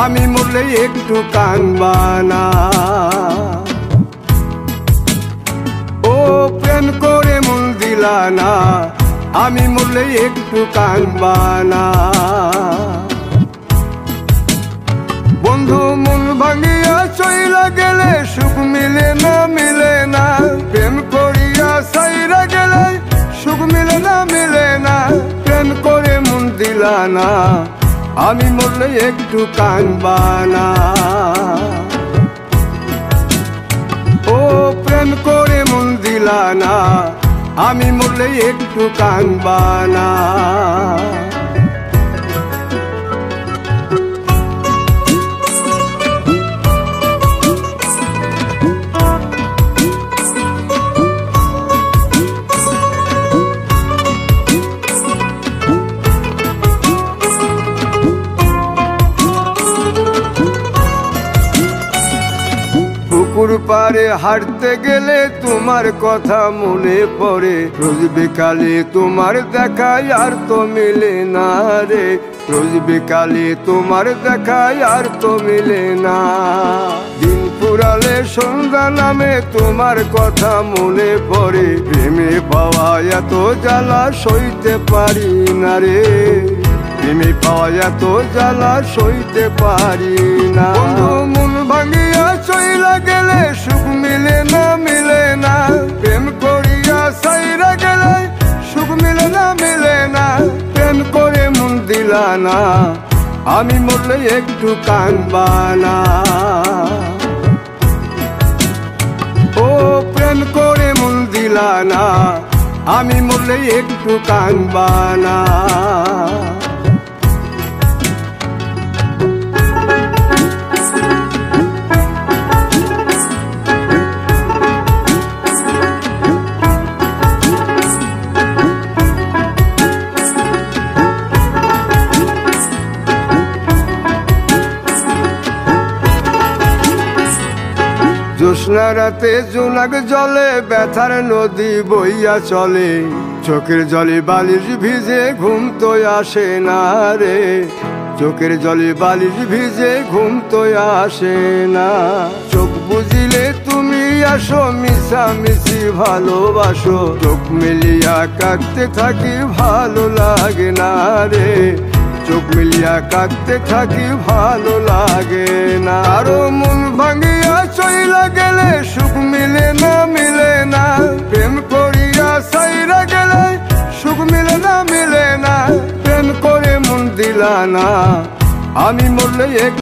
আমি মরলে একটু কানবানা। ও প্রেম করে মন দিলানা, আমি মরলে একটু কানবানা। বন্ধু মন ভাঙিয়া চইলা গেলে সুখ মিলে না, মিলে না। প্রেম করিয়া সাইরা গেলে সুখ মিলে না, মিলে না। প্রেম করে মন দিলানা, আমি মরলে একটু কানবানা। ও প্রেম করে মন দিলানা, আমি মরলে একটু কানবানা। পুকুর পাড়ে হাঁটতে গেলে তোমার কথা মনে পড়ে। রোজ বিকালে তোমার দেখায় আর তো মিলে না রে। রোজ বিকালে তোমার দেখায় আর তো মিলে না। দিন ফুরালে সন্ধ্যা নামে তোমার কথা মনে পড়ে। প্রেমে পাওয়া এত জ্বালা সইতে পারি না রে। প্রেমে পাওয়া এত জ্বালা সইতে পারি না। মন ভাঙিয়া চইলা গেলে সুখ মিলে না, মিলে না। প্রেম করিয়া সাইরা গেলে সুখ মিলে না, মিলে না। প্রেম করে মন দিলানা, আমি মরলে একটু কানবানা। ও প্রেম করে মন দিলানা, আমি মরলে একটু কানবানা। জ্যোৎস্না রাতে জোনাক জলে ব্যথার নদী বইয়া চলে। চোখের জলে বালিশ ভিজে ঘুম তো আসে না রে। চোখের জলে বালিশ ভিজে ঘুম তো আসে না। চোখ বুঝিলে তুমি আসো, মিশামিশি ভালোবাসো। চোখ মিলিয়া কাঁদতে থাকি ভালো লাগে না রে। চোখ মিলিয়া কাঁদতে থাকি ভালো লাগে না। আরো মন ভাঙিয়া চইলা গেলে সুখ মিলে না, মিলে না। প্রেম করিয়া সাইরা গেলে সুখ মিলে না, মিলে না। প্রেম করে মন দিলানা, আমি মরলে